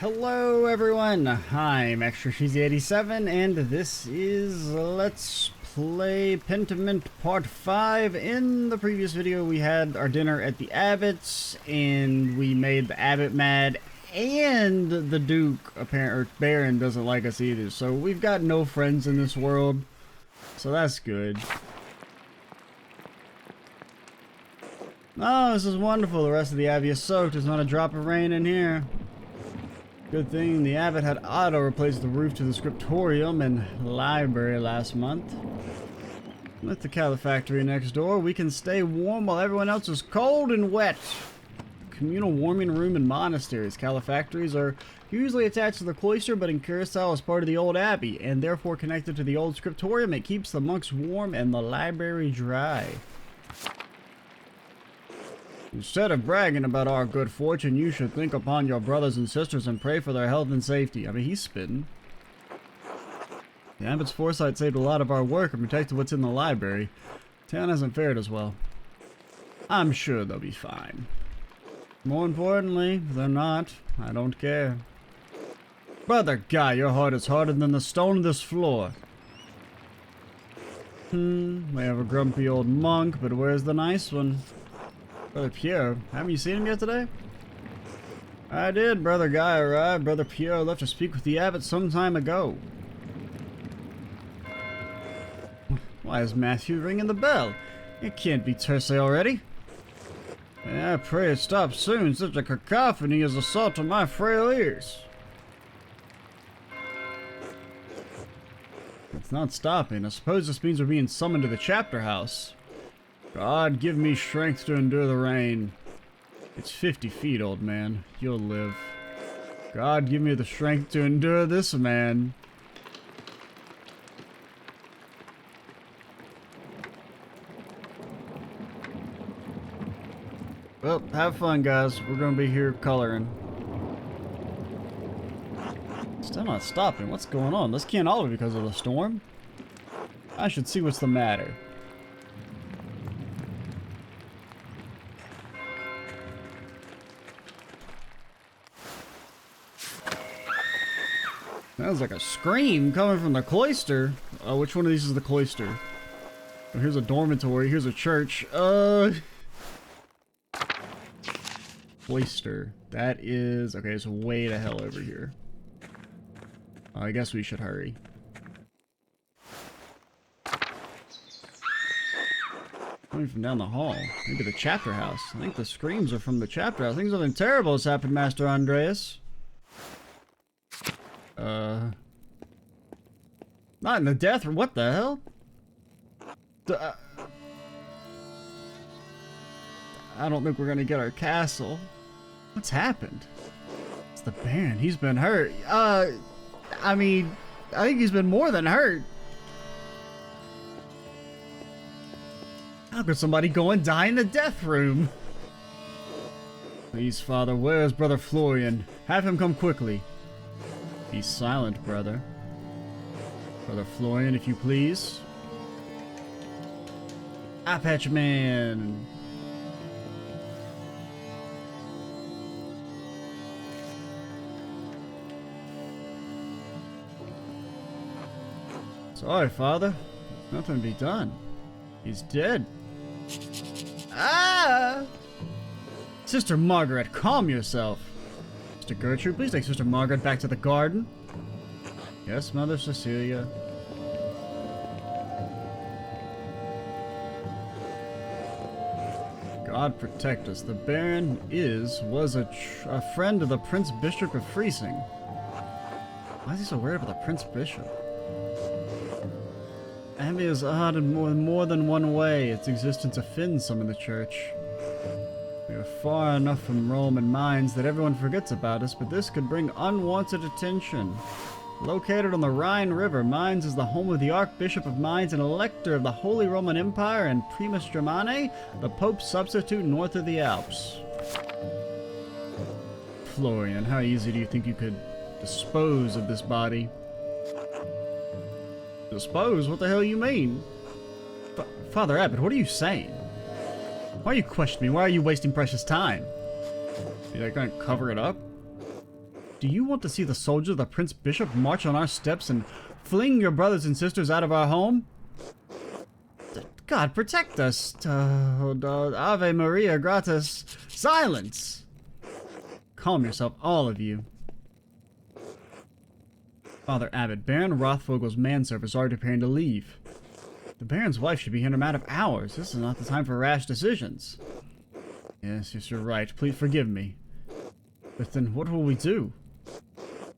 Hello everyone, I'm Extra Cheesy 87 and this is Let's Play Pentiment Part 5. In the previous video we had our dinner at the Abbot's and we made the Abbot mad, and the Duke, or Baron, doesn't like us either, so we've got no friends in this world, so that's good. Oh, this is wonderful. The rest of the Abbey is soaked. There's not a drop of rain in here. Good thing the Abbot had Otto replace the roof to the scriptorium and library last month. With the calefactory next door, we can stay warm while everyone else is cold and wet. Communal warming room in monasteries. Calefactories are usually attached to the cloister, but in Curacao is part of the old abbey, and therefore connected to the old scriptorium. It keeps the monks warm and the library dry. Instead of bragging about our good fortune, you should think upon your brothers and sisters and pray for their health and safety. I mean, he's spitting. The Abbot's foresight saved a lot of our work and protected what's in the library. Town hasn't fared as well. I'm sure they'll be fine. More importantly, if they're not, I don't care. Brother Guy, your heart is harder than the stone of this floor. We have a grumpy old monk, but where's the nice one? Brother Pierre, haven't you seen him yet today? I did. Brother Guy arrived. Brother Pierre left to speak with the Abbot some time ago. Why is Matthew ringing the bell? It can't be Thursday already. I pray it stops soon. Such a cacophony is assault on my frail ears. It's not stopping. I suppose this means we're being summoned to the chapter house. God, give me strength to endure the rain. It's 50 feet, old man. You'll live. God, give me the strength to endure this, man. Well, have fun, guys. We're gonna be here coloring. Still not stopping. What's going on? This can't all be because of the storm. I should see what's the matter. Sounds like a scream coming from the cloister. Which one of these is the cloister? Oh, here's a dormitory. Here's a church. Cloister. That is... Okay, it's way to hell over here. I guess we should hurry. Coming from down the hall. Maybe the chapter house. I think the screams are from the chapter house. I think something terrible has happened, Master Andreas. Not in the death room. What the hell? I don't think we're gonna get our castle. What's happened? It's the Baron. He's been hurt. I mean, I think he's been more than hurt. How could somebody go and die in the death room? Please, Father, where is Brother Florian? Have him come quickly. Be silent, brother. Brother Florian, if you please. Eyepatch Man. Sorry, Father. Nothing to be done. He's dead. Ah! Sister Margaret, calm yourself. Sister Gertrude, please take Sister Margaret back to the garden. Yes, Mother Cecilia. God protect us. The Baron was a friend of the Prince Bishop of Freising. Why is he so worried about the Prince Bishop? Abbey is odd in more than one way. Its existence offends some in the church. We are far enough from Rome and Mainz that everyone forgets about us, but this could bring unwanted attention. Located on the Rhine River, Mainz is the home of the Archbishop of Mainz and Elector of the Holy Roman Empire and Primus Germanae, the Pope's substitute north of the Alps. Florian, how easy do you think you could dispose of this body? Dispose? What the hell you mean? Father Abbot, what are you saying? Why are you questioning me? Why are you wasting precious time? Are you gonna cover it up? Do you want to see the soldiers of the Prince Bishop march on our steps and fling your brothers and sisters out of our home? God, protect us. Ave Maria gratis. Silence! Calm yourself, all of you. Father Abbot, Baron Rothvogel's manservants are preparing to leave. The Baron's wife should be here in a matter of hours. This is not the time for rash decisions. Yes, you're right. Please forgive me. But then what will we do?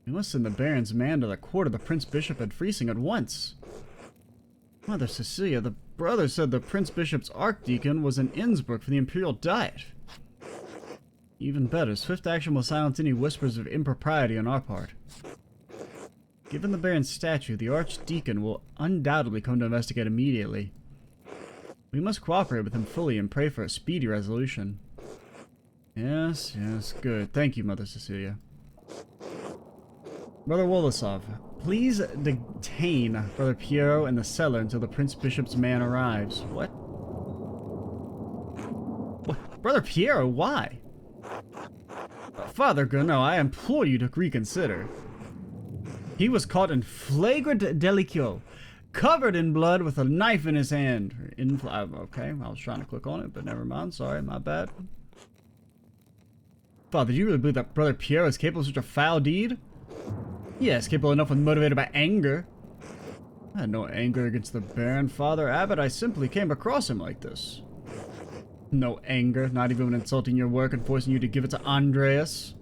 We must send the Baron's man to the court of the Prince Bishop at Freising at once. Mother Cecilia, the brother said the Prince Bishop's Archdeacon was in Innsbruck for the Imperial Diet. Even better, swift action will silence any whispers of impropriety on our part. Given the Baron's statue, the Archdeacon will undoubtedly come to investigate immediately. We must cooperate with him fully and pray for a speedy resolution. Yes, good. Thank you, Mother Cecilia. Brother Woloslav, please detain Brother Piero in the cellar until the Prince Bishop's man arrives. What? Brother Piero, why? Father Gono, I implore you to reconsider. He was caught in flagrant delicto, covered in blood with a knife in his hand. Okay, I was trying to click on it, but never mind. Sorry, my bad. Father, do you really believe that Brother Piero is capable of such a foul deed? Yes, capable enough when motivated by anger. I had no anger against the Baron, Father Abbot. I simply came across him like this. No anger, not even when insulting your work and forcing you to give it to Andreas.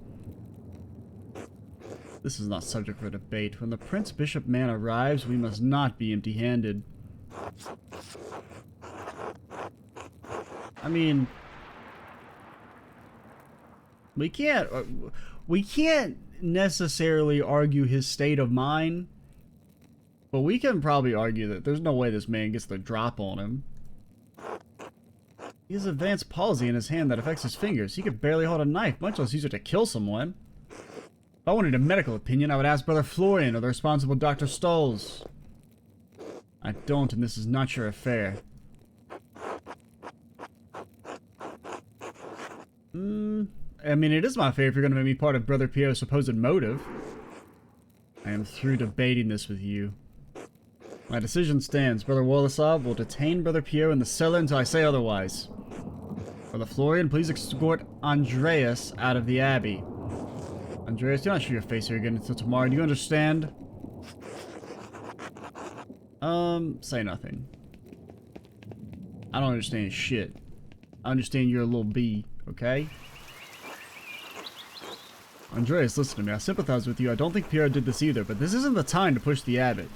This is not subject for debate. When the Prince Bishop man arrives, we must not be empty-handed. I mean, we can't necessarily argue his state of mind, but we can probably argue that there's no way this man gets the drop on him. He has advanced palsy in his hand that affects his fingers. He could barely hold a knife, much less use it to kill someone. If I wanted a medical opinion, I would ask Brother Florian or the responsible Dr. Stolz. I don't, and this is not your affair. I mean, it is my affair if you're going to make me part of Brother Piero's supposed motive. I am through debating this with you. My decision stands. Brother Woloslav will detain Brother Piero in the cellar until I say otherwise. Brother Florian, please escort Andreas out of the Abbey. Andreas, do not show your face here again until tomorrow. Do you understand? Say nothing. I don't understand shit. I understand you're a little bee, okay? Andreas, listen to me. I sympathize with you. I don't think Piero did this either, but this isn't the time to push the Abbot.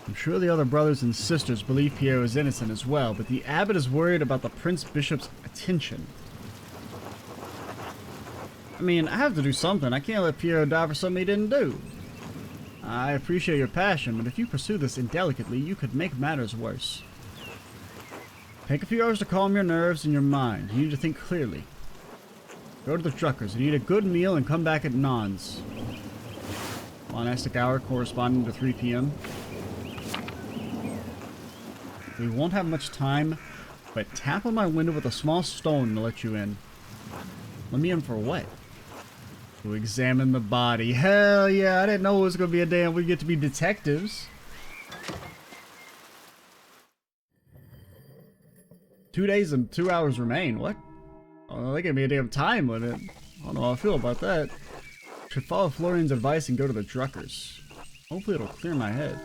I'm sure the other brothers and sisters believe Piero is innocent as well, but the Abbot is worried about the Prince Bishop's attention. I mean, I have to do something. I can't let Piero die for something he didn't do. I appreciate your passion, but if you pursue this indelicately, you could make matters worse. Take a few hours to calm your nerves and your mind. You need to think clearly. Go to the Druckers and eat a good meal and come back at Nons. Monastic hour corresponding to 3 p.m. We won't have much time, but tap on my window with a small stone to let you in. Let me in for what? To examine the body. Hell yeah, I didn't know it was going to be a day and we get to be detectives. 2 days and 2 hours remain. What? Oh, they gave me a damn time limit. I don't know how I feel about that. Should follow Florian's advice and go to the Druckers. Hopefully it'll clear my head.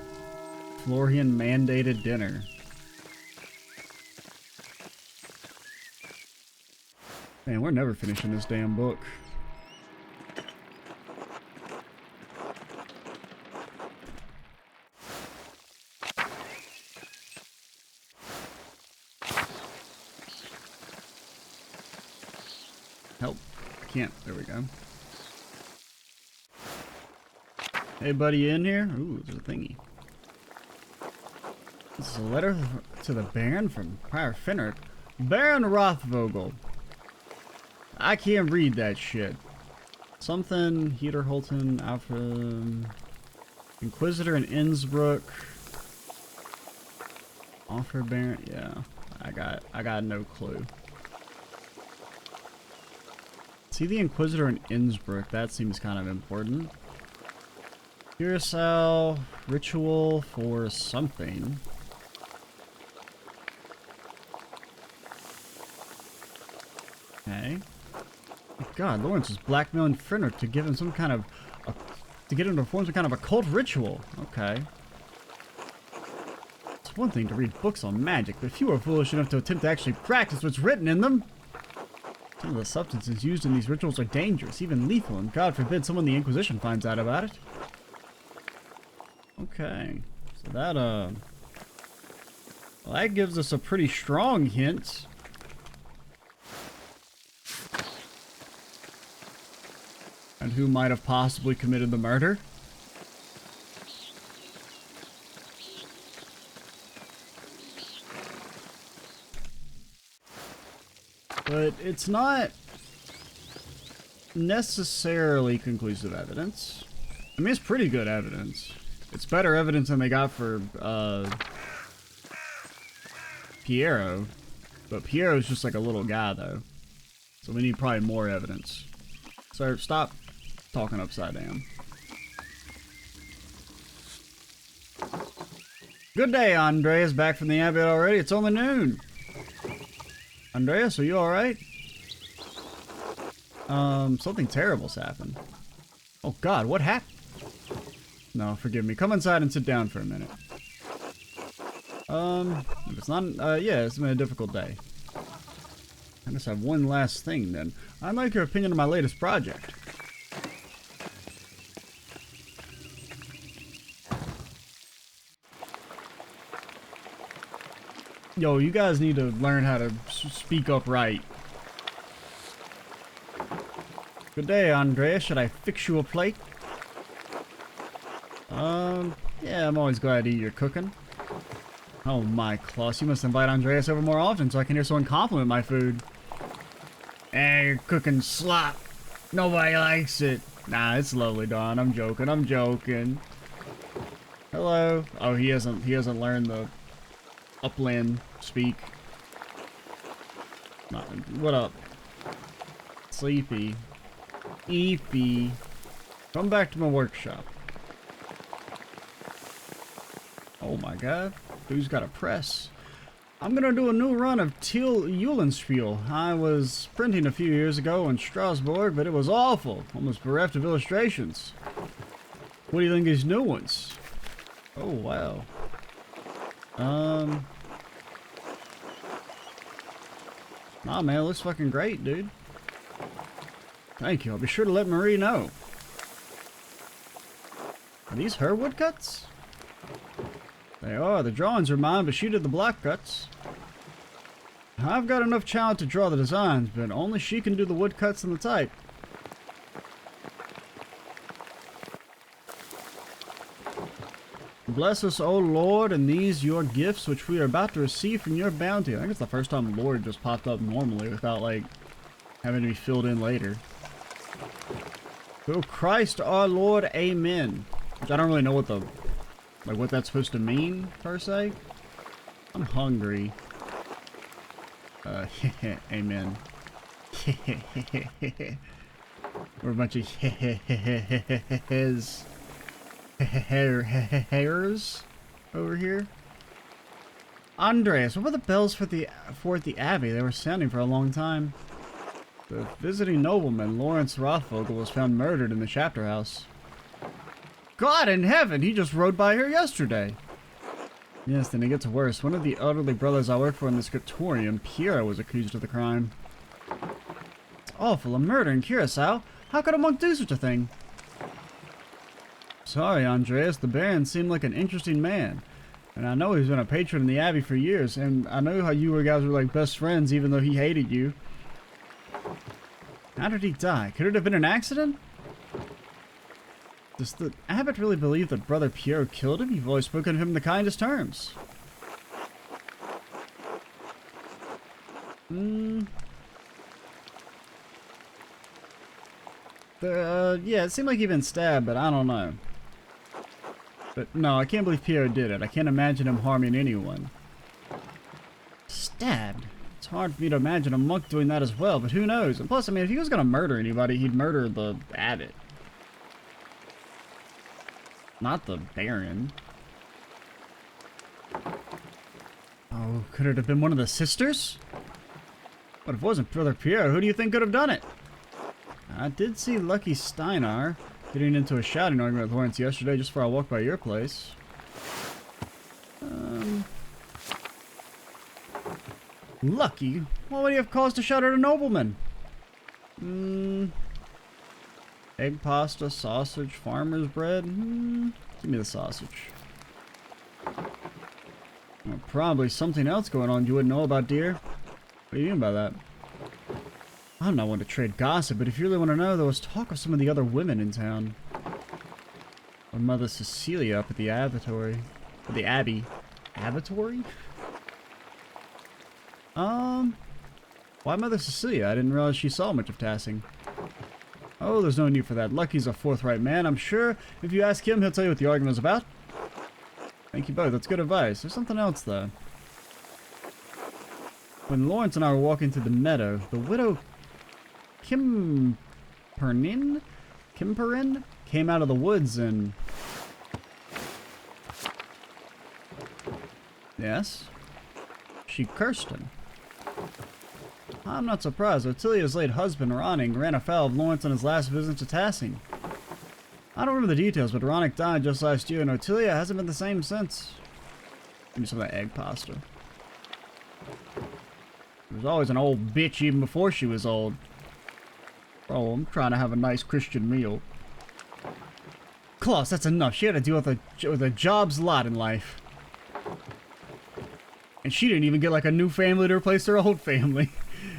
Florian mandated dinner. Man, we're never finishing this damn book. Help. I can't. There we go. Hey, buddy, you in here? Ooh, there's a thingy. This is a letter to the Baron from Prior Finner. Baron Rothvogel. I can't read that shit. Something, Heater Holton, Alpha, Inquisitor in Innsbruck. Offer Baron, yeah. I got no clue. See the Inquisitor in Innsbruck. That seems kind of important. Curacao ritual for something. Okay. God, Lawrence is blackmailing Frederick to give him some kind of to get him to perform some kind of occult ritual. Okay. It's one thing to read books on magic, but few are foolish enough to attempt to actually practice what's written in them. Some of the substances used in these rituals are dangerous, even lethal, and God forbid someone in the Inquisition finds out about it. Okay. So that, well, that gives us a pretty strong hint. And who might have possibly committed the murder. But it's not necessarily conclusive evidence. I mean, it's pretty good evidence. It's better evidence than they got for Piero. But Piero's just like a little guy, though. So we need probably more evidence. Sir, stop talking upside down. Good day, Andreas. Back from the Abbey already? It's only noon. Andreas, are you alright? Something terrible's happened. Oh god, what happened? No, forgive me. Come inside and sit down for a minute. If it's not, yeah, it's been a difficult day. I just have one last thing then. I'd like your opinion on my latest project. Yo, you guys need to learn how to speak up right. Good day, Andrea. Should I fix you a plate? Yeah, I'm always glad to eat your cooking. Oh my, Klaus, you must invite Andreas over more often so I can hear someone compliment my food. Hey, you're cooking slop. Nobody likes it. Nah, it's lovely, Don. I'm joking. I'm joking. Hello. Oh, he hasn't learned the upland speak. What up? Sleepy. Eepy. Come back to my workshop. Oh my god. Who's got a press? I'm gonna do a new run of Till Eulenspiel. I was printing a few years ago in Strasbourg, but it was awful. Almost bereft of illustrations. What do you think of these new ones? Oh wow. Nah man, it looks fucking great, dude. Thank you. I'll be sure to let Marie know. Are these her woodcuts? They are. The drawings are mine, but she did the block cuts. I've got enough talent to draw the designs, but only she can do the woodcuts and the type. Bless us, O Lord, and these your gifts, which we are about to receive from your bounty. I think it's the first time Lord just popped up normally without, like, having to be filled in later. Through Christ our Lord, amen. Which I don't really know what the, like, what that's supposed to mean, per se. I'm hungry. Amen. We're a bunch of hairs over here. Andreas, what were the bells for the Abbey? They were sounding for a long time. The visiting nobleman, Lawrence Rothvogel, was found murdered in the chapter house. God in heaven, he just rode by here yesterday. Yes, then it gets worse. One of the elderly brothers I work for in the scriptorium, Piero, was accused of the crime. It's awful, a murder in Curacao. How could a monk do such a thing? Sorry, Andreas, the Baron seemed like an interesting man. And I know he's been a patron in the Abbey for years, and I know how you guys were like best friends even though he hated you. How did he die? Could it have been an accident? Does the abbot really believe that Brother Piero killed him? You've always spoken of him in the kindest terms. Yeah, it seemed like he'd been stabbed, but I don't know. But no, I can't believe Piero did it. I can't imagine him harming anyone. Stabbed? It's hard for me to imagine a monk doing that as well, but who knows? And plus, I mean, if he was gonna murder anybody, he'd murder the abbot. Not the Baron. Oh, could it have been one of the sisters? But if it wasn't Brother Pierre, who do you think could have done it? I did see Lucky Steinar getting into a shouting argument with Lawrence yesterday just before I walked by your place. Lucky? Why would he have cause to shout at a nobleman? Egg pasta, sausage, farmer's bread? Give me the sausage. Well, probably something else going on you wouldn't know about, dear. What do you mean by that? I'm not one to trade gossip, but if you really want to know, there was talk of some of the other women in town. Or Mother Cecilia up at the abbatory. Or the abbey. Abbatory? Why Mother Cecilia? I didn't realize she saw much of Tassing. Oh, there's no need for that. Lucky's a forthright man. I'm sure if you ask him, he'll tell you what the argument was about. Thank you both. That's good advice. There's something else, though. When Lawrence and I were walking through the meadow, the widow Kimperin came out of the woods and... Yes? She cursed him. I'm not surprised. Ottilia's late husband, Ronning, ran afoul of Lawrence on his last visit to Tassing. I don't remember the details, but Ronning died just last year, and Ottilia hasn't been the same since. Give me some of that egg pasta. She was always an old bitch even before she was old. Oh, I'm trying to have a nice Christian meal. Klaus, that's enough. She had to deal with a job's lot in life. And she didn't even get like a new family to replace her old family.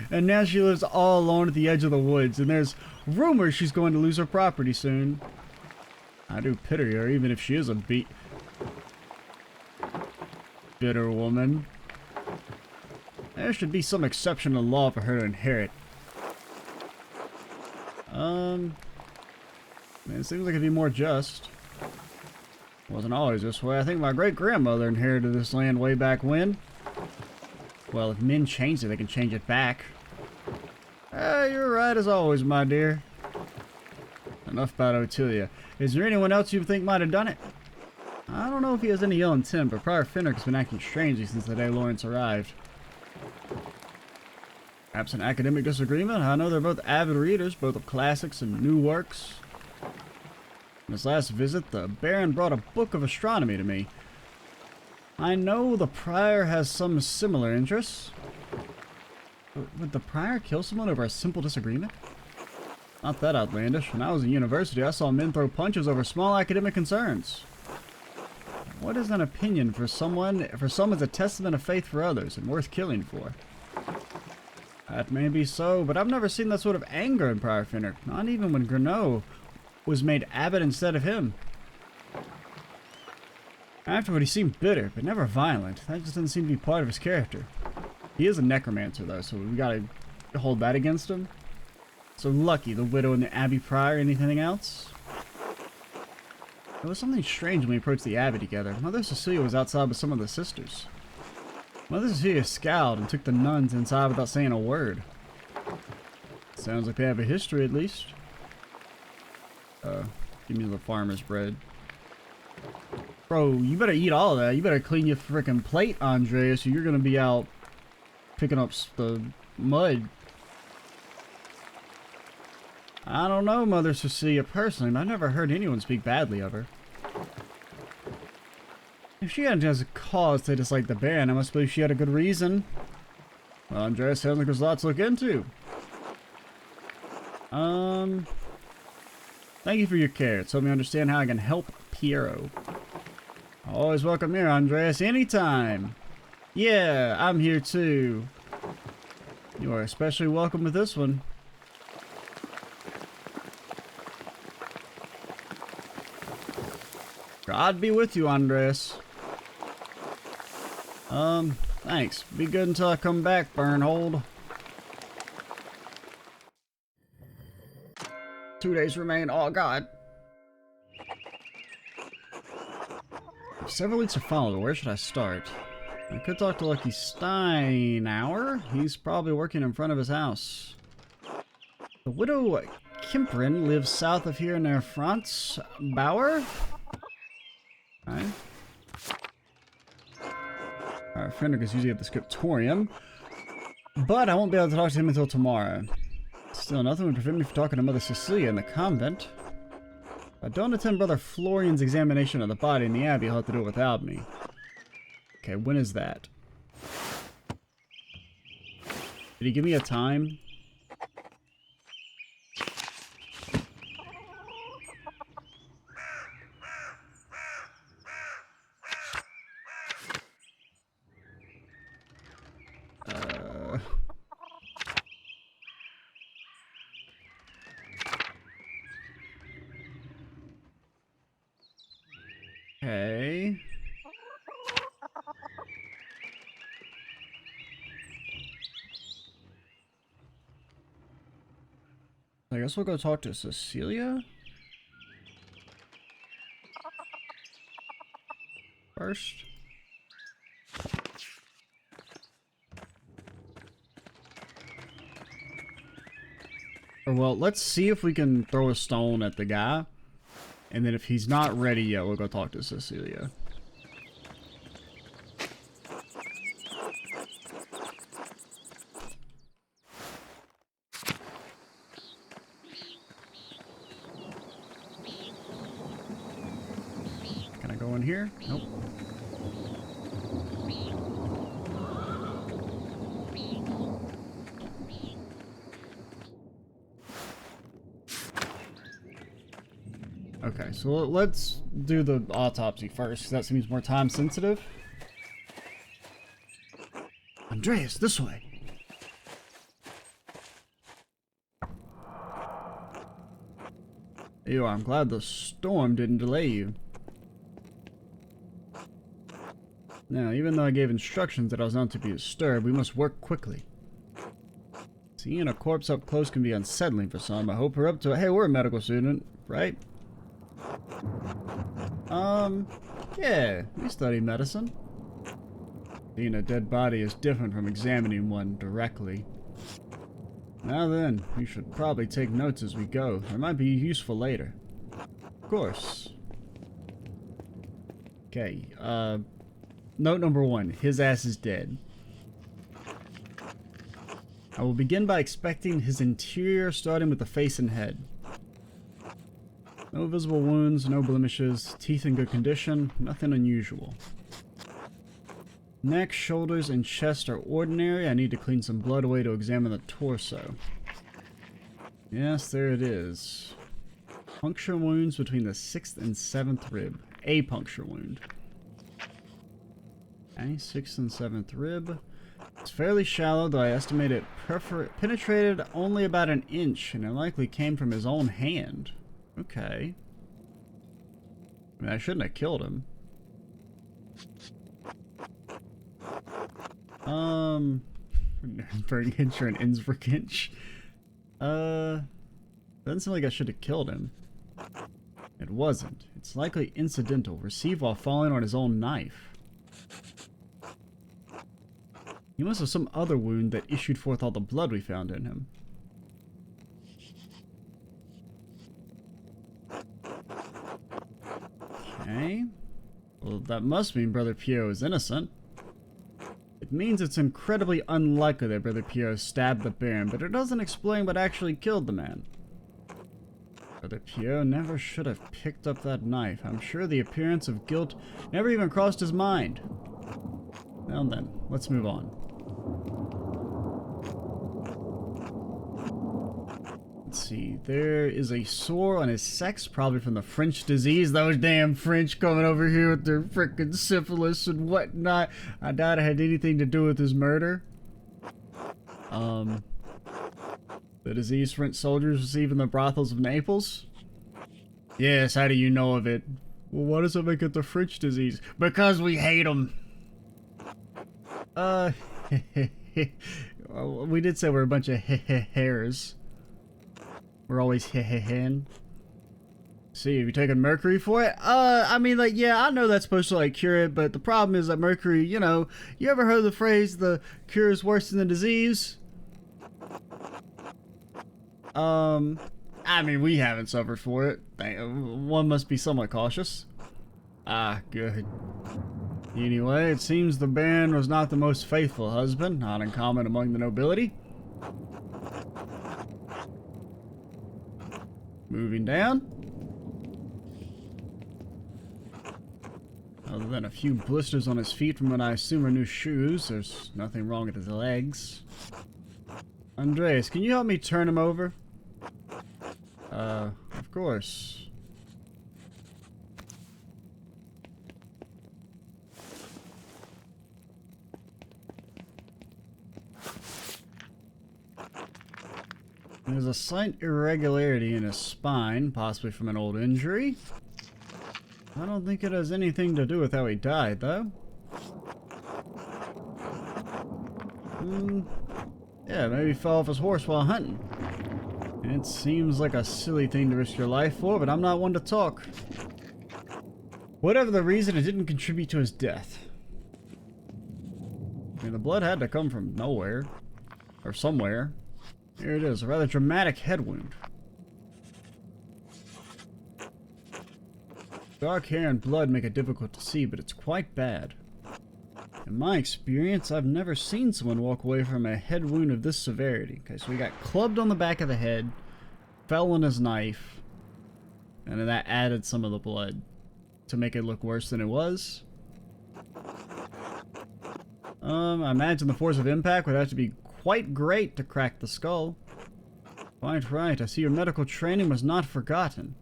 And now she lives all alone at the edge of the woods. And there's rumors she's going to lose her property soon. I do pity her, even if she is a bitter woman. There should be some exception to the law for her to inherit. Man, it seems like it'd be more just. Wasn't always this way. I think my great-grandmother inherited this land way back when. Well, if men change it, they can change it back. You're right as always, my dear. Enough about Ottilia. Is there anyone else you think might have done it? I don't know if he has any ill intent, but Prior Fenric has been acting strangely since the day Lawrence arrived. Perhaps an academic disagreement? I know they're both avid readers, both of classics and new works. On his last visit, the Baron brought a book of astronomy to me. I know the Prior has some similar interests. Would the Prior kill someone over a simple disagreement? Not that outlandish. When I was in university, I saw men throw punches over small academic concerns. What is an opinion for someone? For some, is a testament of faith for others, and worth killing for. That may be so, but I've never seen that sort of anger in Prior Fenric. Not even when Grenot was made abbot instead of him. Afterward, he seemed bitter, but never violent. That just doesn't seem to be part of his character. He is a necromancer, though, so we gotta hold that against him. So Lucky, the widow, and the Abbey Prior. Anything else? There was something strange when we approached the Abbey together. Mother Cecilia was outside with some of the sisters. Mother Cecilia scowled and took the nuns inside without saying a word. Sounds like they have a history, at least. Give me the farmer's bread. Bro, you better eat all of that. You better clean your freaking plate, Andreas, or you're gonna be out picking up the mud. I don't know Mother Cecilia personally, but I've never heard anyone speak badly of her. If she had just a cause to dislike the Baron, I must believe she had a good reason. Well, Andreas, sounds like there's lots to look into. Thank you for your care. It's helped me understand how I can help Piero. Always welcome here, Andreas, anytime. Yeah, I'm here too. You are especially welcome with this one. God be with you, Andreas. Thanks. Be good until I come back, Burnhold. 2 days remain. Oh, God. Several weeks are followed. Where should I start? I could talk to Lucky Steinauer. He's probably working in front of his house. The widow Kimprin lives south of here near Franz Bauer. Okay. Our friend is usually at the scriptorium, but I won't be able to talk to him until tomorrow. Still, nothing would prevent me from talking to Mother Cecilia in the convent. If I don't attend Brother Florian's examination of the body in the abbey, he'll have to do it without me. Okay, when is that? Did he give me a time? Okay. I guess we'll go talk to Cecilia first. Or well, let's see if we can throw a stone at the guy. And then if he's not ready yet, we'll go talk to Cecilia. Can I go in here? Nope. Okay, so let's do the autopsy first, because that seems more time sensitive. Andreas, this way. There you are. I'm glad the storm didn't delay you. Now, even though I gave instructions that I was not to be disturbed, we must work quickly. Seeing a corpse up close can be unsettling for some. I hope we're up to it. Hey, we're a medical student, right? Yeah, we study medicine. Seeing a dead body is different from examining one directly. Now then, we should probably take notes as we go. They might be useful later. Of course. Okay, note number 1. His ass is dead. I will begin by inspecting his interior, starting with the face and head. No visible wounds, no blemishes, teeth in good condition, nothing unusual. Neck, shoulders, and chest are ordinary. I need to clean some blood away to examine the torso. Yes, there it is. Puncture wounds between the 6th and 7th rib. A puncture wound. Okay, 6th and 7th rib. It's fairly shallow, though I estimate it penetrated only about an inch, and it likely came from his own hand. Okay. I mean, I shouldn't have killed him. Nürnberg or an Innsbruck. Doesn't seem like I should have killed him. It wasn't. It's likely incidental, received while falling on his own knife. He must have some other wound that issued forth all the blood we found in him. Okay. Well, that must mean Brother Pierre is innocent. It means it's incredibly unlikely that Brother Pierre stabbed the Baron, but it doesn't explain what actually killed the man. Brother Pierre never should have picked up that knife. I'm sure the appearance of guilt never even crossed his mind. Well then, let's move on. Let's see, there is a sore on his sex, probably from the French disease. Those damn French coming over here with their frickin' syphilis and whatnot. I doubt it had anything to do with his murder. The disease French soldiers receive in the brothels of Naples? Yes, how do you know of it? Well, why does it make it the French disease? Because we hate them. We did say we're a bunch of hairs. We're always hen. See, have you taken mercury for it? I mean, like, yeah, I know that's supposed to, like, cure it, but the problem is that mercury, you know, you ever heard the phrase, the cure is worse than the disease? I mean, we haven't suffered for it. One must be somewhat cautious. Ah, good. Anyway, it seems the Baron was not the most faithful husband, not uncommon among the nobility. Moving down. Other than a few blisters on his feet from what I assume are new shoes, there's nothing wrong with his legs. Andreas, can you help me turn him over? Of course. There's a slight irregularity in his spine, possibly from an old injury. I don't think it has anything to do with how he died, though. Yeah, maybe he fell off his horse while hunting. It seems like a silly thing to risk your life for, but I'm not one to talk. Whatever the reason, it didn't contribute to his death. I mean, the blood had to come from nowhere. Or somewhere. Here it is, a rather dramatic head wound. Dark hair and blood make it difficult to see, but it's quite bad. In my experience, I've never seen someone walk away from a head wound of this severity. Okay, so he got clubbed on the back of the head, fell on his knife, and then that added some of the blood to make it look worse than it was. I imagine the force of impact would have to be quite great to crack the skull. Quite right, I see your medical training was not forgotten.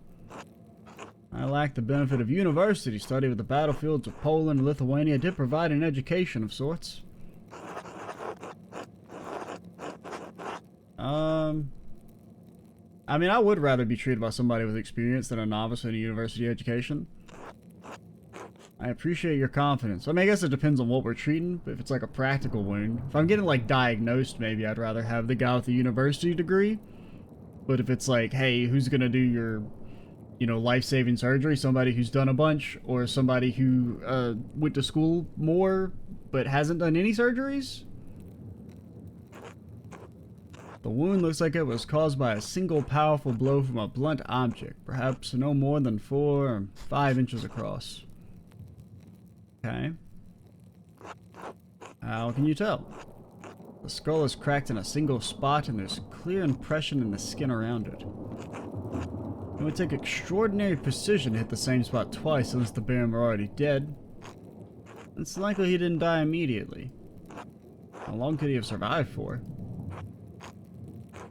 I lack the benefit of university study, but the battlefields of Poland and Lithuania did provide an education of sorts. I mean, I would rather be treated by somebody with experience than a novice in a university education. I appreciate your confidence. I mean, I guess it depends on what we're treating, but if it's like a practical wound. If I'm getting, like, diagnosed, maybe I'd rather have the guy with the university degree. But if it's like, hey, who's gonna do your, you know, life-saving surgery? Somebody who's done a bunch, or somebody who went to school more but hasn't done any surgeries? The wound looks like it was caused by a single powerful blow from a blunt object, perhaps no more than 4 or 5 inches across. Okay. How can you tell? The skull is cracked in a single spot and there's clear impression in the skin around it. It would take extraordinary precision to hit the same spot twice unless the Baron were already dead. It's likely he didn't die immediately. How long could he have survived for?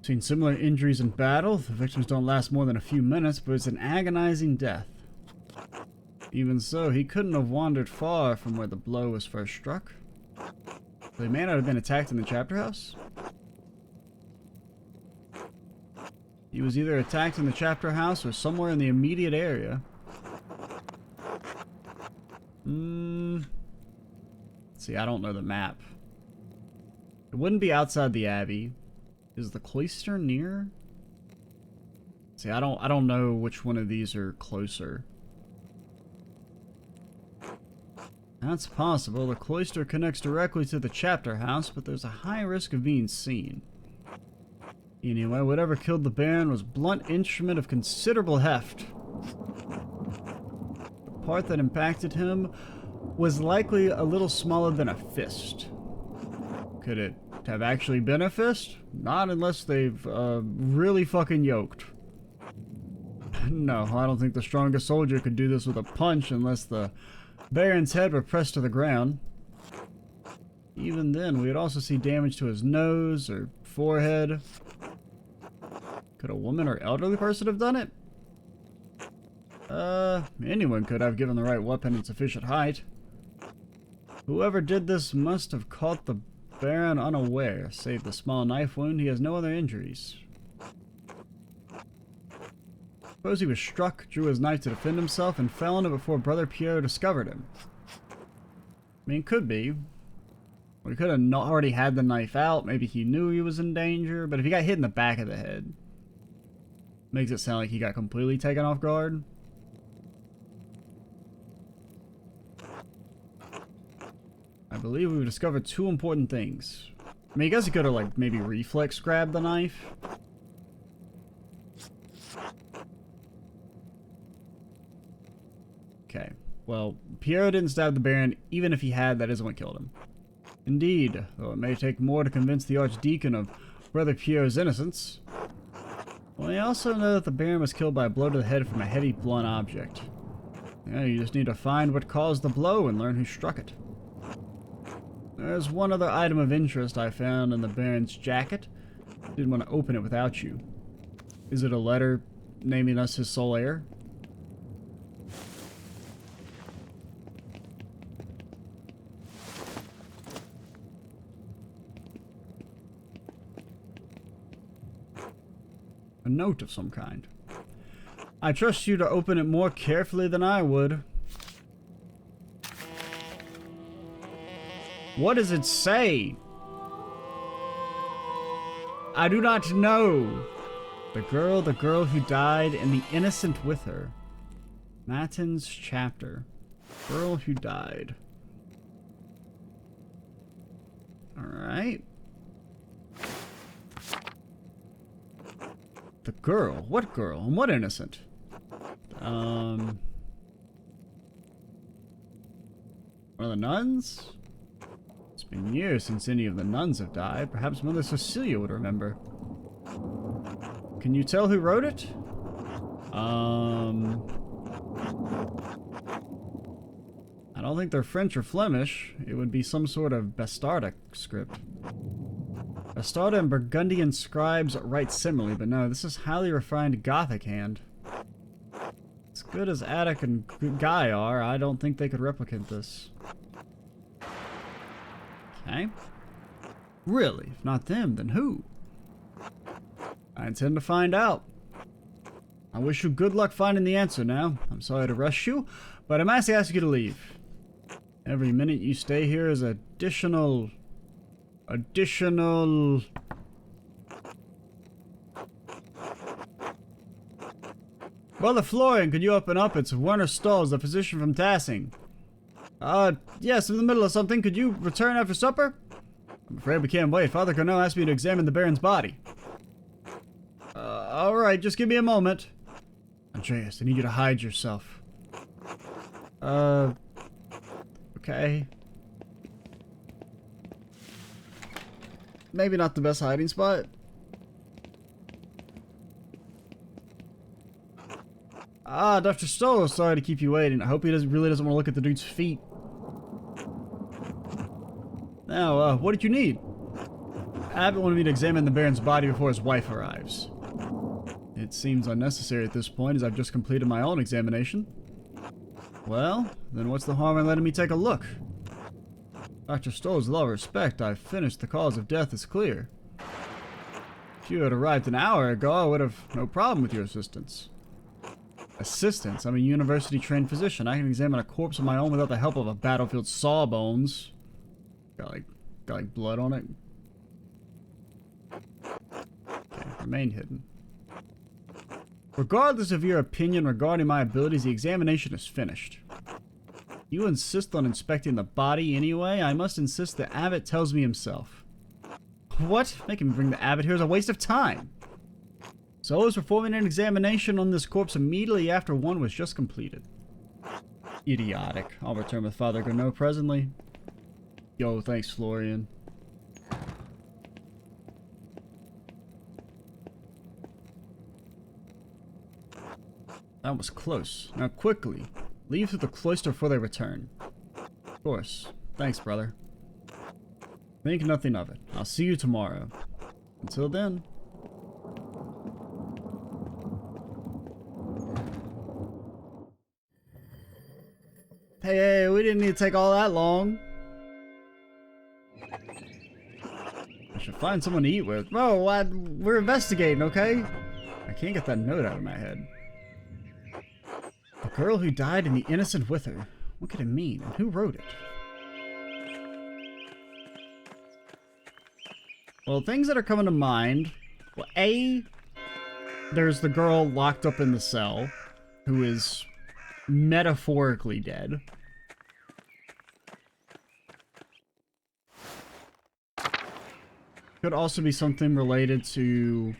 Seen similar injuries in battle. The victims don't last more than a few minutes, but it's an agonizing death. Even so, he couldn't have wandered far from where the blow was first struck. So he may not have been attacked in the chapter house. He was either attacked in the chapter house or somewhere in the immediate area. See, I don't know the map. It wouldn't be outside the abbey. Is the cloister near? See, I don't know which one of these are closer. That's possible. The cloister connects directly to the chapter house, but there's a high risk of being seen. Anyway, whatever killed the Baron was a blunt instrument of considerable heft. The part that impacted him was likely a little smaller than a fist. Could it have actually been a fist? Not unless they've really fucking yoked. No, I don't think the strongest soldier could do this with a punch unless the Baron's head were pressed to the ground. Even then, we would also see damage to his nose or forehead. Could a woman or elderly person have done it? Anyone could have, given the right weapon and sufficient height. Whoever did this must have caught the Baron unaware. Save the small knife wound, he has no other injuries. Suppose he was struck, drew his knife to defend himself, and fell on it before Brother Pierre discovered him. I mean, could be. We could have not already had the knife out. Maybe he knew he was in danger. But if he got hit in the back of the head, makes it sound like he got completely taken off guard. I believe we've discovered two important things. I mean, I guess you could have, like, maybe reflex grabbed the knife. Okay. Well, Piero didn't stab the Baron. Even if he had, that isn't what killed him. Indeed, though it may take more to convince the Archdeacon of Brother Piero's innocence. Well, I also know that the Baron was killed by a blow to the head from a heavy, blunt object. Yeah, you just need to find what caused the blow and learn who struck it. There's one other item of interest I found in the Baron's jacket. Didn't want to open it without you. Is it a letter naming us his sole heir? A note of some kind. I trust you to open it more carefully than I would. What does it say? I do not know. The girl who died, and the innocent with her. Matins chapter. Girl who died. Alright. The girl? What girl? And what innocent? One of the nuns? It's been years since any of the nuns have died. Perhaps Mother Cecilia would remember. Can you tell who wrote it? I don't think they're French or Flemish. It would be some sort of Bastardic script. Bastarda and Burgundian scribes write similarly, but no, this is highly refined Gothic hand. As good as Attic and Guy are, I don't think they could replicate this. Okay. Really? If not them, then who? I intend to find out. I wish you good luck finding the answer now. I'm sorry to rush you, but I must ask you to leave. Every minute you stay here is additional... Brother Florian, could you open up? It's Werner Stolz, the physician from Tassing. Yes, in the middle of something. Could you return after supper? I'm afraid we can't wait. Father Corneau asked me to examine the Baron's body. Alright, just give me a moment. Andreas, I need you to hide yourself. Okay. Maybe not the best hiding spot. Dr. Stoll, sorry to keep you waiting. I hope he really doesn't want to look at the dude's feet. Now, what did you need? Abbott wanted me to examine the Baron's body before his wife arrives. It seems unnecessary at this point, as I've just completed my own examination. Well, then what's the harm in letting me take a look? Dr. Stoll's law of respect, I've finished. The cause of death is clear. If you had arrived an hour ago, I would have no problem with your assistance. Assistance? I'm a university-trained physician. I can examine a corpse of my own without the help of a battlefield sawbones. Got like blood on it. Okay, remain hidden. Regardless of your opinion regarding my abilities, the examination is finished. You insist on inspecting the body anyway? I must insist that Abbott tells me himself. What? Making me bring the Abbott here is a waste of time. So I was performing an examination on this corpse immediately after one was just completed. Idiotic. I'll return with Father Corneau presently. Yo, thanks, Florian. That was close. Now quickly, leave through the cloister before they return. Of course. Thanks, brother. Think nothing of it. I'll see you tomorrow. Until then. Hey, we didn't need to take all that long. I should find someone to eat with. Bro, we're investigating, okay? I can't get that note out of my head. The girl who died and the innocent with her. What could it mean? And who wrote it? Well, things that are coming to mind. Well, A, there's the girl locked up in the cell who is metaphorically dead. Could also be something related to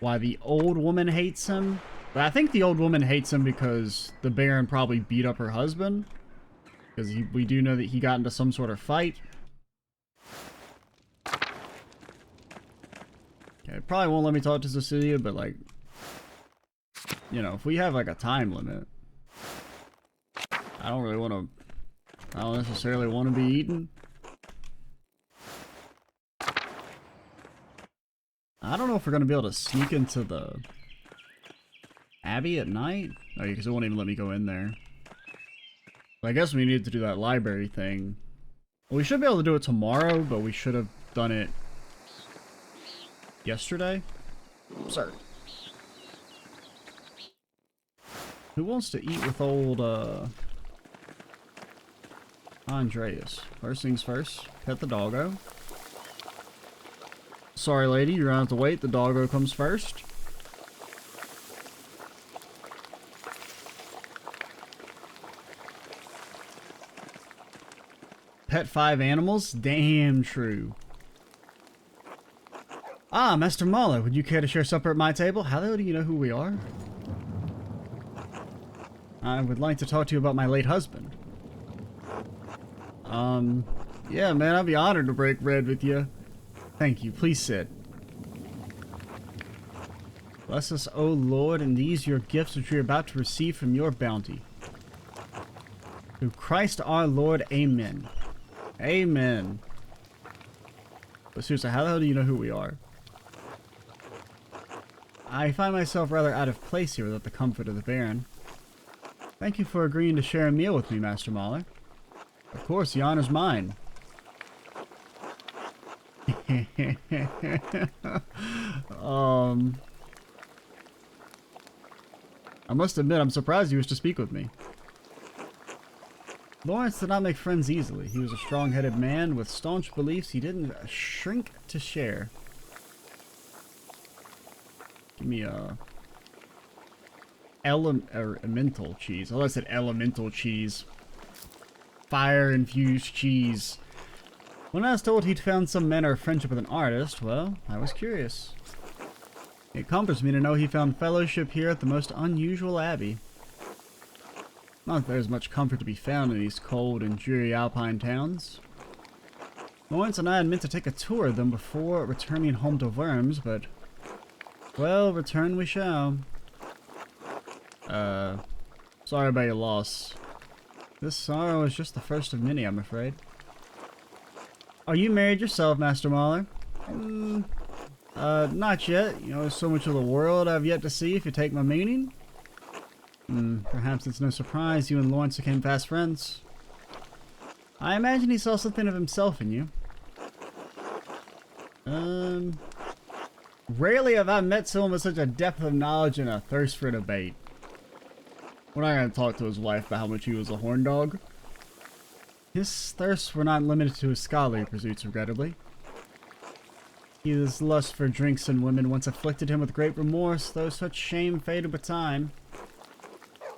why the old woman hates him. But I think the old woman hates him because the Baron probably beat up her husband. Because we do know that he got into some sort of fight. Okay, it probably won't let me talk to Cecilia, but like, you know, if we have like a time limit, I don't really want to, I don't necessarily want to be eaten. I don't know if we're going to be able to sneak into the Abbey at night. Oh, because it won't even let me go in there. But I guess we need to do that library thing. Well, we should be able to do it tomorrow, but we should have done it yesterday. Sir. Who wants to eat with old, Andreas? First things first, pet the doggo. Sorry, lady, you're gonna have to wait. The doggo comes first. Pet 5 animals? Damn true. Ah, Master Mahler, would you care to share supper at my table? How the hell do you know who we are? I would like to talk to you about my late husband. Yeah, man, I'd be honored to break bread with you. Thank you. Please sit. Bless us, O Lord, and these your gifts which we are about to receive from your bounty. Through Christ our Lord, amen. Amen. But seriously, how the hell do you know who we are? I find myself rather out of place here without the comfort of the Baron. Thank you for agreeing to share a meal with me, Master Mahler. Of course, the honor's mine. I must admit, I'm surprised you wish to speak with me. Lawrence did not make friends easily. He was a strong-headed man with staunch beliefs he didn't shrink to share. Give me a elemental cheese. Oh, I said elemental cheese. Fire-infused cheese. When I was told he'd found some manner of friendship with an artist, well, I was curious. It comforts me to know he found fellowship here at the most unusual abbey. Not that there's much comfort to be found in these cold and dreary alpine towns. Lawrence and I had meant to take a tour of them before returning home to Worms, but, well, return we shall. Sorry about your loss. This sorrow is just the first of many, I'm afraid. Are you married yourself, Master Mahler? Not yet. You know, there's so much of the world I've yet to see, if you take my meaning. Perhaps it's no surprise you and Lawrence became fast friends. I imagine he saw something of himself in you. Rarely have I met someone with such a depth of knowledge and a thirst for debate. We're not going to talk to his wife about how much he was a horn dog. His thirsts were not limited to his scholarly pursuits, regrettably. His lust for drinks and women once afflicted him with great remorse, though such shame faded with time.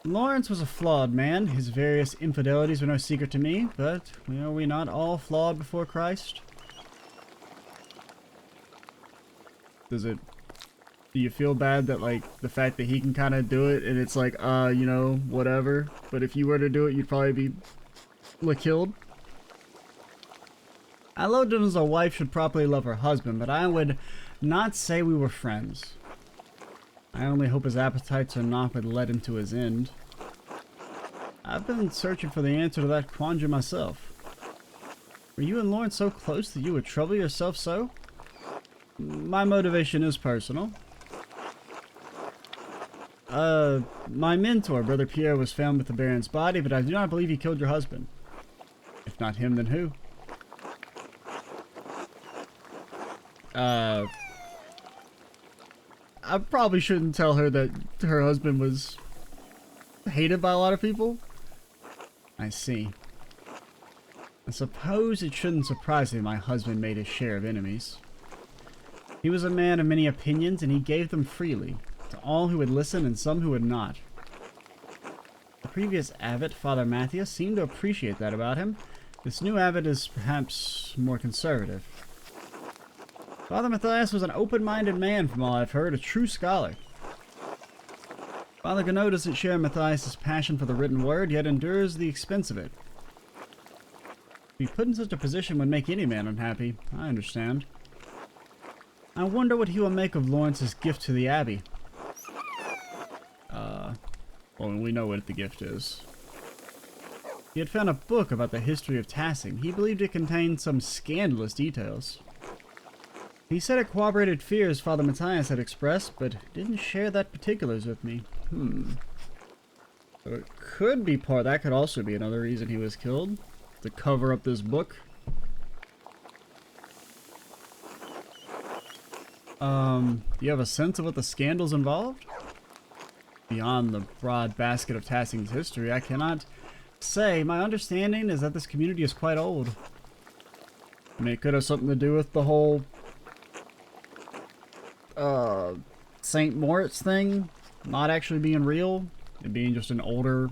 Lawrence was a flawed man. His various infidelities were no secret to me, but are we not all flawed before Christ? Do you feel bad that, like, the fact that he can kind of do it, and it's like, you know, whatever, but if you were to do it, you'd probably be killed? I loved him as a wife should properly love her husband, but I would not say we were friends. I only hope his appetites are not what led him to his end. I've been searching for the answer to that quandary myself. Were you and Lawrence so close that you would trouble yourself so? My motivation is personal. My mentor, Brother Pierre, was found with the Baron's body, but I do not believe he killed your husband. If not him, then who? I probably shouldn't tell her that her husband was hated by a lot of people. I see. I suppose it shouldn't surprise me my husband made his share of enemies. He was a man of many opinions, and he gave them freely, to all who would listen and some who would not. The previous abbot, Father Matthias, seemed to appreciate that about him. This new abbot is perhaps more conservative. Father Matthias was an open-minded man from all I've heard, a true scholar. Father Gano doesn't share Matthias' passion for the written word, yet endures the expense of it. To be put in such a position would make any man unhappy. I understand. I wonder what he will make of Lawrence's gift to the Abbey. Well, we know what the gift is. He had found a book about the history of Tassing. He believed it contained some scandalous details. He said it corroborated fears Father Matthias had expressed, but didn't share that particulars with me. So it could be part. That could also be another reason he was killed. To cover up this book. Do you have a sense of what the scandals involved? Beyond the broad basket of Tassing's history, I cannot say. My understanding is that this community is quite old. I mean, it could have something to do with the whole St. Moritz thing not actually being real. It being just an older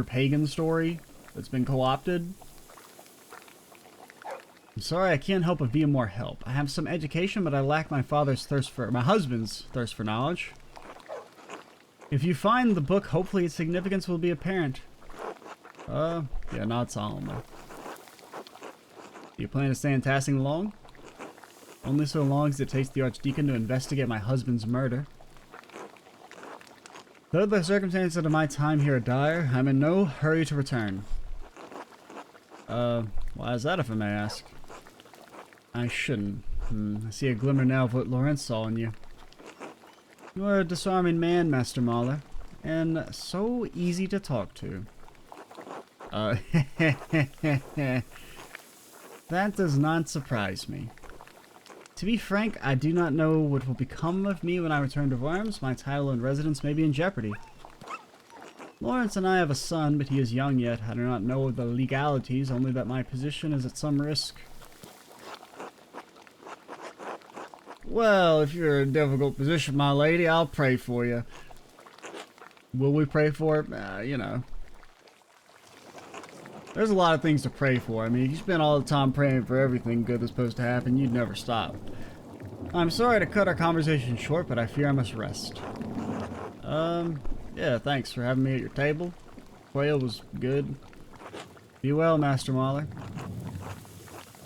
pagan story that's been co-opted. I'm sorry, I can't help but be of more help. I have some education, but I lack my husband's thirst for knowledge. If you find the book, hopefully its significance will be apparent. Yeah, not solemnly. Do you plan to stay in Tassing long? Only so long as it takes the Archdeacon to investigate my husband's murder. Though the circumstances of my time here are dire, I'm in no hurry to return. Why is that, if I may ask? I shouldn't. I see a glimmer now of what Lawrence saw in you. You are a disarming man, Master Mahler, and so easy to talk to. That does not surprise me. To be frank, I do not know what will become of me when I return to Worms. My title and residence may be in jeopardy. Lawrence and I have a son, but he is young yet. I do not know of the legalities, only that my position is at some risk. Well, if you're in a difficult position, my lady, I'll pray for you. Will we pray for it? You know. There's a lot of things to pray for. I mean, if you spend all the time praying for everything good that's supposed to happen, you'd never stop. I'm sorry to cut our conversation short, but I fear I must rest. Yeah, thanks for having me at your table. Quail was good. Be well, Master Mahler.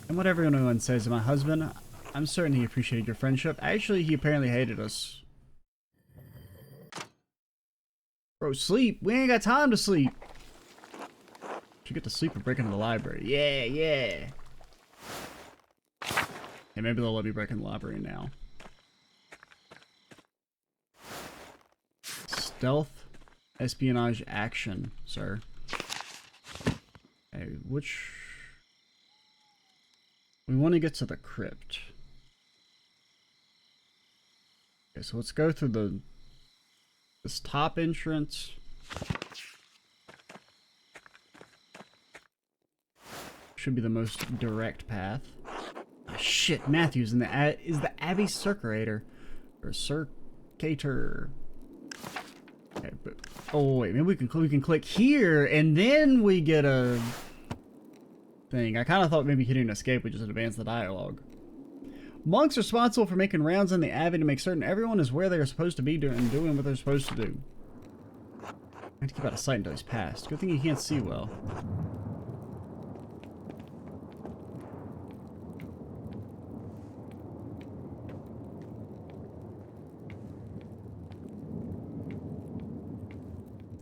And whatever anyone says to my husband, I'm certain he appreciated your friendship. Actually, he apparently hated us. Bro, sleep. We ain't got time to sleep. Should get to sleep or break into the library. Yeah, yeah. Hey, maybe they'll let me break in the library now. Stealth, espionage, action, sir. Hey, which... We want to get to the crypt. Okay, so let's go through this top entrance. Should be the most direct path. Oh, shit, Matthew's in is the Abbey Circulator or Circator. Okay, but oh wait, maybe we can click here and then we get a thing. I kind of thought maybe hitting escape would just advance the dialogue. Monks are responsible for making rounds in the Abbey to make certain everyone is where they are supposed to be doing what they're supposed to do. I have to keep out of sight until he's passed. Good thing he can't see well.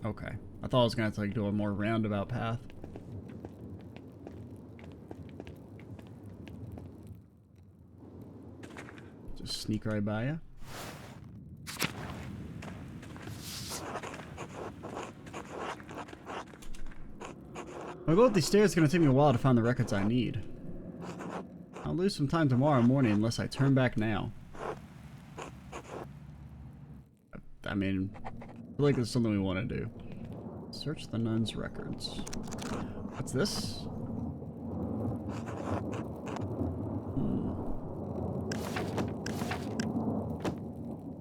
Okay. I thought I was going to have to like do a more roundabout path. Just sneak right by you. I'll go up these stairs. It's going to take me a while to find the records I need. I'll lose some time tomorrow morning unless I turn back now. I mean, I feel like it's something we want to do. Search the nun's records. What's this?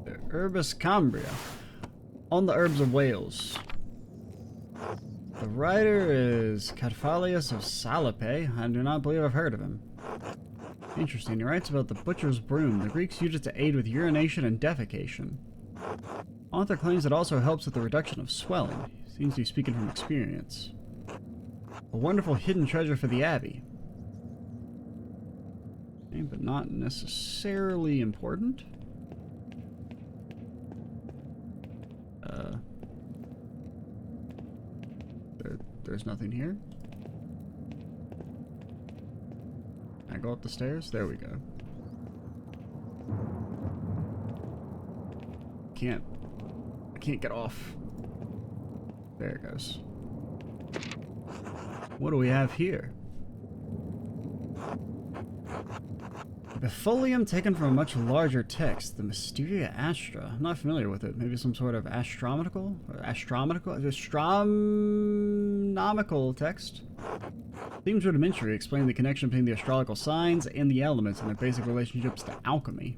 The Herbis Cambria. On the Herbs of Wales. The writer is Cadphalius of Salope. I do not believe I've heard of him. Interesting. He writes about the butcher's broom. The Greeks used it to aid with urination and defecation. Author claims it also helps with the reduction of swelling. He seems to be speaking from experience. A wonderful hidden treasure for the abbey. Okay, but not necessarily important. There's nothing here. Can I go up the stairs? There we go. I can't get off. There it goes. What do we have here? A folium taken from a much larger text, the Mysteria Astra. I'm not familiar with it. Maybe some sort of astronomical text. Seems rudimentary, explaining the connection between the astrological signs and the elements and their basic relationships to alchemy.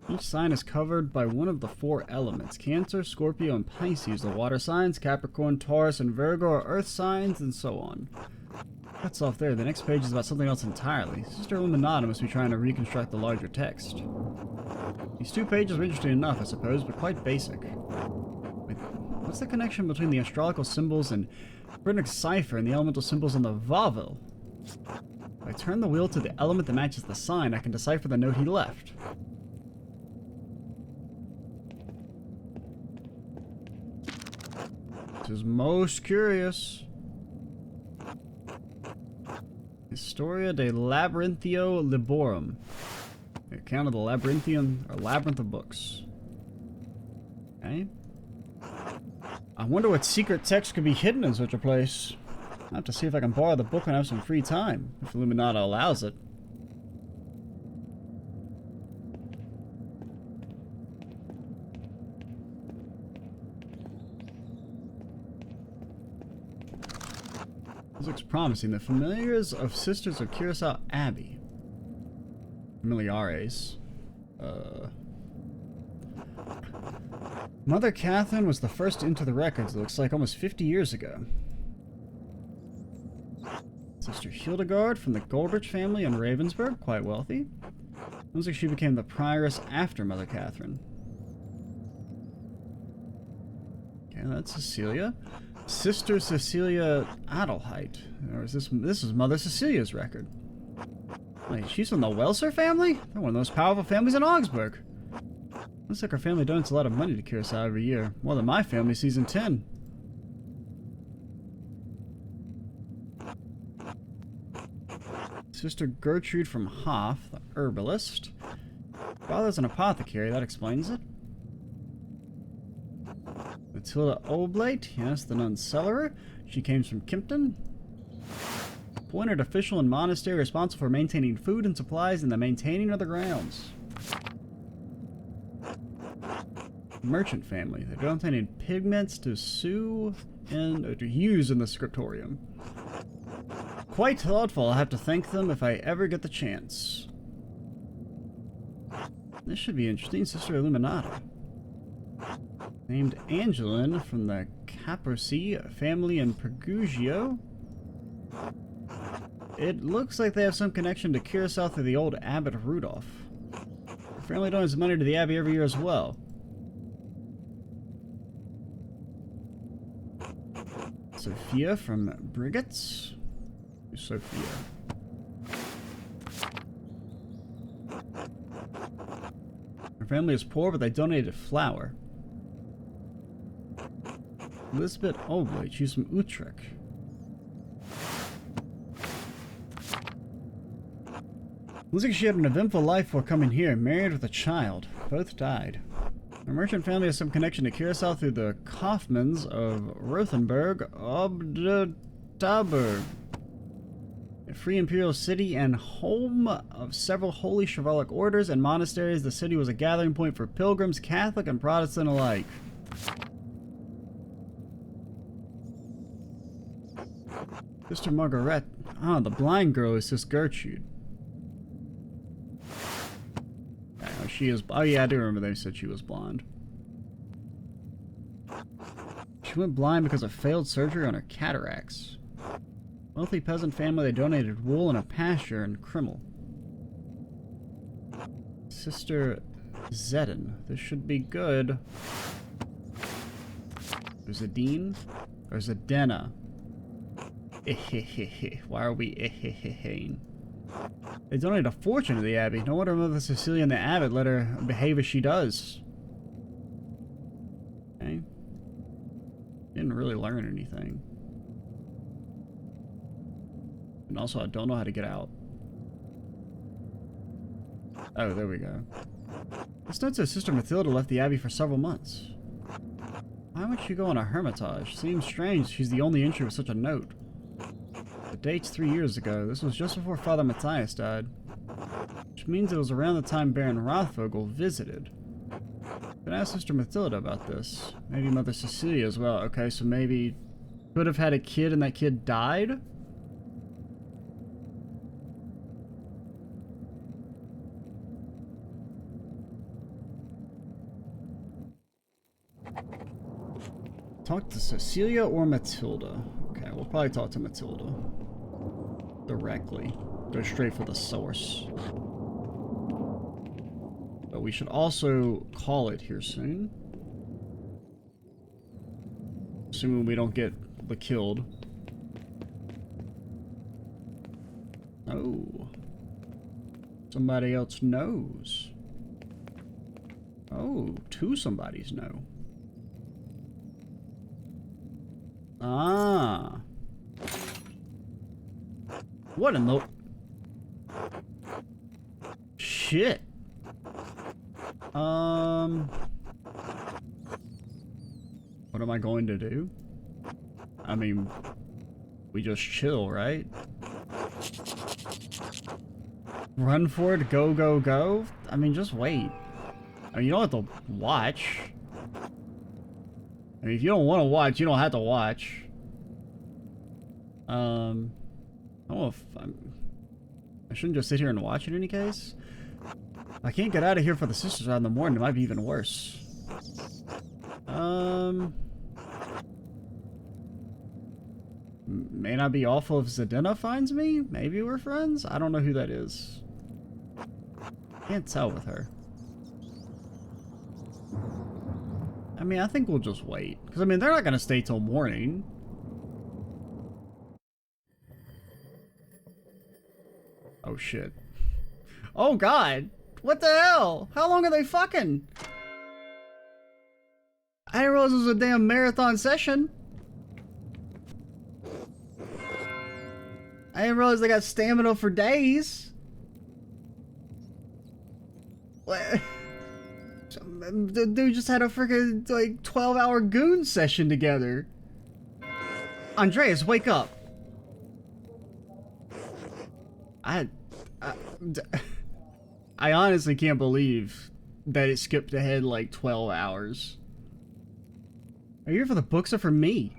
Each sign is covered by one of the 4 elements. Cancer, Scorpio, and Pisces, the water signs. Capricorn, Taurus, and Virgo are earth signs, and so on. Cuts off there. The next page is about something else entirely. Sister Illuminata must be trying to reconstruct the larger text. These 2 pages are interesting enough, I suppose, but quite basic. Wait, what's the connection between the astrological symbols and Brynnick's cipher and the elemental symbols on the Vavel? If I turn the wheel to the element that matches the sign, I can decipher the note he left. This is most curious. Historia de Labyrinthio Liborum. The account of the labyrinth of books. Okay. I wonder what secret text could be hidden in such a place. I'll have to see if I can borrow the book when I have some free time, if Illuminata allows it. This looks promising. The Familiars of Sisters of Curacao Abbey. Familiares. Mother Catherine was the first into the records, it looks like almost 50 years ago. Sister Hildegard from the Goldrich family in Ravensburg, quite wealthy. Looks like she became the prioress after Mother Catherine. Okay, that's Cecilia. Sister Cecilia Adelheid. Or is this is Mother Cecilia's record. Wait, she's from the Welser family? They're one of the most powerful families in Augsburg. Looks like her family donates a lot of money to Curacao every year. More than my family season 10. Sister Gertrude from Hoff, the herbalist. Father's an apothecary, that explains it. Matilda Oblate, yes, the nun cellarer. She came from Kimpton. Appointed official in monastery responsible for maintaining food and supplies and the maintaining of the grounds. Merchant family. They donated pigments to sew and to use in the scriptorium. Quite thoughtful. I'll have to thank them if I ever get the chance. This should be interesting. Sister Illuminata. Named Angeline from the Caprosi family in Perugio. It looks like they have some connection to Curacao through the old Abbot Rudolph. The family donates money to the Abbey every year as well. Sophia from Brigates. Who's Sophia? Her family is poor, but they donated flour. Elizabeth Oblate, she's from Utrecht. Looks like she had an eventful life before coming here, married with a child. Both died. Her merchant family has some connection to Curacao through the Kaufmans of Rothenburg, Obdtaberg, a free imperial city and home of several holy chivalric orders and monasteries. The city was a gathering point for pilgrims, Catholic and Protestant alike. Sister Margaret. Ah, the blind girl is Sister Gertrude. She is. Oh yeah, I do remember they said she was blonde. She went blind because of failed surgery on her cataracts. Wealthy peasant family, they donated wool and a pasture in Krimmel. Sister Zedin. This should be good. There's a Dean? Or Zedena? Why are we eheheheing? They donated a fortune to the Abbey. No wonder Mother Cecilia and the Abbot let her behave as she does. Okay. Didn't really learn anything. And also, I don't know how to get out. Oh, there we go. This note says Sister Matilda left the Abbey for several months. Why would she go on a hermitage? Seems strange she's the only entry with such a note. The date's 3 years ago. This was just before Father Matthias died. Which means it was around the time Baron Rothvogel visited. Could ask Sister Matilda about this. Maybe Mother Cecilia as well. Okay, so maybe could have had a kid and that kid died? Talk to Cecilia or Matilda? Okay, we'll probably talk to Matilda. Directly. Go straight for the source. But we should also call it here soon. Assuming we don't get killed. Oh. Somebody else knows. Oh, two somebodies know. Ah. What in the... Shit. What am I going to do? I mean, we just chill, right? Run for it, go, go, go? I mean, just wait. I mean, you don't have to watch. I mean, if you don't want to watch, you don't have to watch. I don't know if I shouldn't just sit here and watch in any case. If I can't get out of here for the sisters out in the morning, it might be even worse. May not be awful if Zedena finds me. Maybe we're friends. I don't know who that is. Can't tell with her. I mean, I think we'll just wait. Because, I mean, they're not going to stay till morning. Oh, shit. Oh, God. What the hell? How long are they fucking? I didn't realize it was a damn marathon session. I didn't realize they got stamina for days. What? The dude just had a freaking, like, 12-hour goon session together. Andreas, wake up. I honestly can't believe that it skipped ahead like 12 hours. Are you here for the books or for me?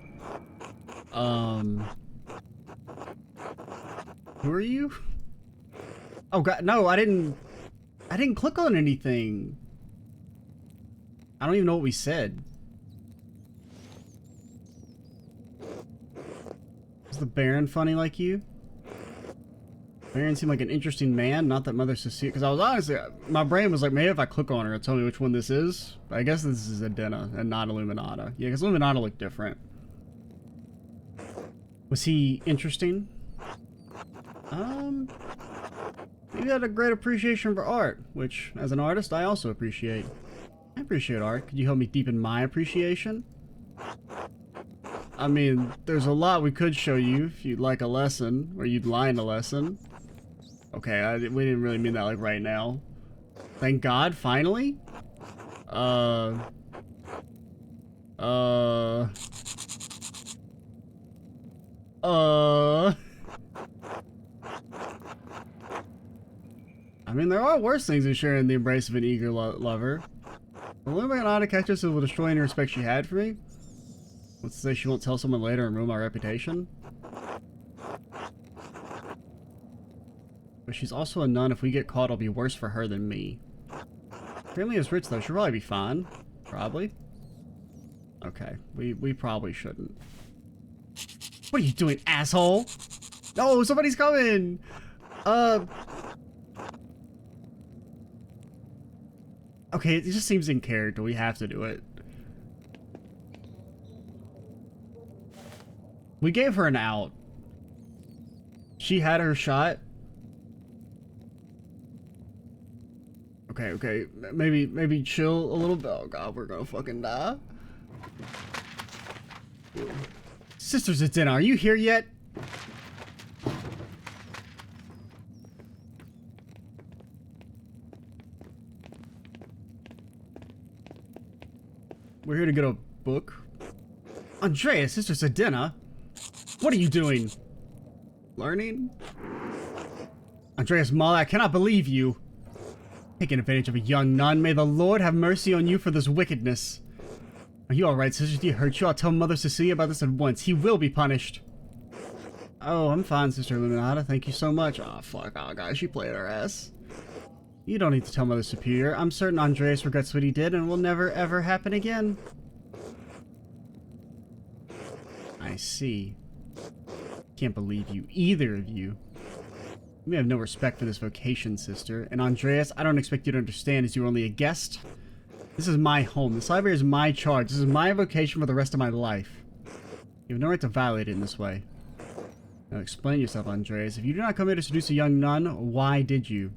Who are you? Oh god, no, I didn't click on anything. I don't even know what we said. Is the Baron funny like you? Baron seemed like an interesting man, not that Mother Cecilia, because I was honestly, my brain was like, maybe if I click on her, it'll tell me which one this is. But I guess this is Adena and not Illuminata. Yeah, because Illuminata looked different. Was he interesting? He had a great appreciation for art, which, as an artist, I also appreciate. I appreciate art. Could you help me deepen my appreciation? I mean, there's a lot we could show you if you'd like a lesson, or you'd line a lesson. Okay, we didn't really mean that like right now. Thank God, finally? I mean, there are worse things than sharing the embrace of an eager lover. The Illuminati catches will destroy any respect she had for me. Let's say she won't tell someone later and ruin my reputation. But she's also a nun. If we get caught, it'll be worse for her than me. Family is rich, though. She'll probably be fine. Probably. Okay. We probably shouldn't. What are you doing, asshole? No, somebody's coming! Okay, it just seems in character. We have to do it. We gave her an out. She had her shot. Okay, okay. Maybe chill a little bit. Oh god, we're gonna fucking die. Sisters at dinner, are you here yet? We're here to get a book. Andrea, Sisters at dinner? What are you doing? Learning? Andreas Mull, I cannot believe you. Taking advantage of a young nun. May the Lord have mercy on you for this wickedness. Are you alright, sisters? Do you hurt you? I'll tell Mother Cecilia about this at once. He will be punished. Oh, I'm fine, Sister Illuminata. Thank you so much. Oh, fuck. Oh, guys, she played her ass. You don't need to tell Mother Superior. I'm certain Andreas regrets what he did and will never, ever happen again. I see. Can't believe you. Either of you. You have no respect for this vocation, sister. And Andreas, I don't expect you to understand as you're only a guest. This is my home. This library is my charge. This is my vocation for the rest of my life. You have no right to violate it in this way. Now explain yourself, Andreas. If you do not come here to seduce a young nun, why did you?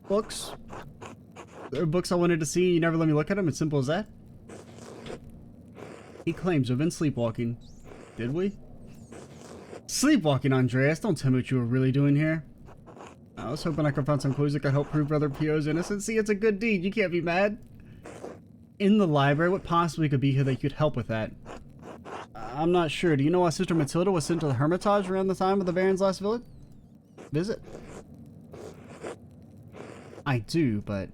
Books. There are books I wanted to see and you never let me look at them. It's simple as that. He claims to have been sleepwalking. Did we? Sleepwalking, Andreas. Don't tell me what you were really doing here. I was hoping I could find some clues that could help prove Brother Pio's innocence. See, it's a good deed. You can't be mad. In the library, what possibly could be here that could help with that? I'm not sure. Do you know why Sister Matilda was sent to the Hermitage around the time of the Baron's last visit? I do, but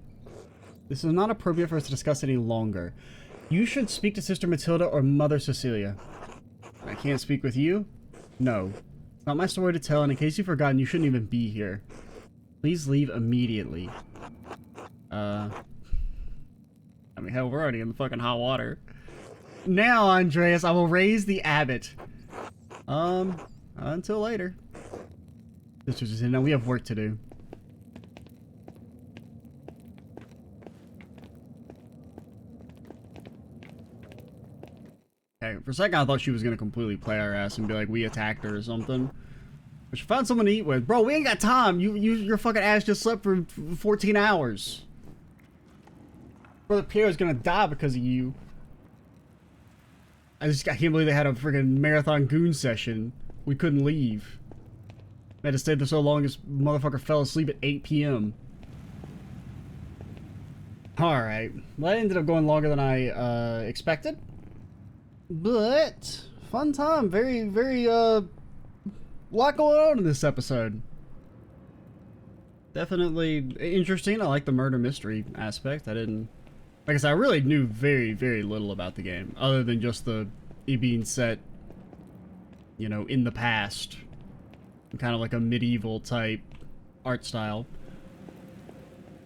this is not appropriate for us to discuss any longer. You should speak to Sister Matilda or Mother Cecilia. I can't speak with you? No. It's not my story to tell, and in case you've forgotten, you shouldn't even be here. Please leave immediately. I mean, hell, we're already in the fucking hot water. Now, Andreas, I will raise the abbot. Until later. Sisters, now we have work to do. Okay, for a second I thought she was gonna completely play our ass and be like, we attacked her or something. But she found someone to eat with. Bro, we ain't got time. Your fucking ass just slept for 14 hours. Brother Pierre's gonna die because of you. I can't believe they had a freaking marathon goon session. We couldn't leave. We had to stay there so long this motherfucker fell asleep at 8 p.m. Alright. Well, that ended up going longer than I expected. But fun time. Very, lot going on in this episode. Definitely interesting. I like the murder mystery aspect. Like I said, I really knew very, very little about the game, other than just it being set, you know, in the past. Kind of like a medieval type art style.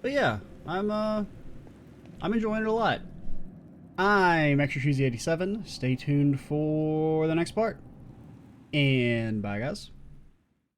But yeah, I'm enjoying it a lot. I'm Extra Cheesy 87. Stay tuned for the next part. And bye, guys.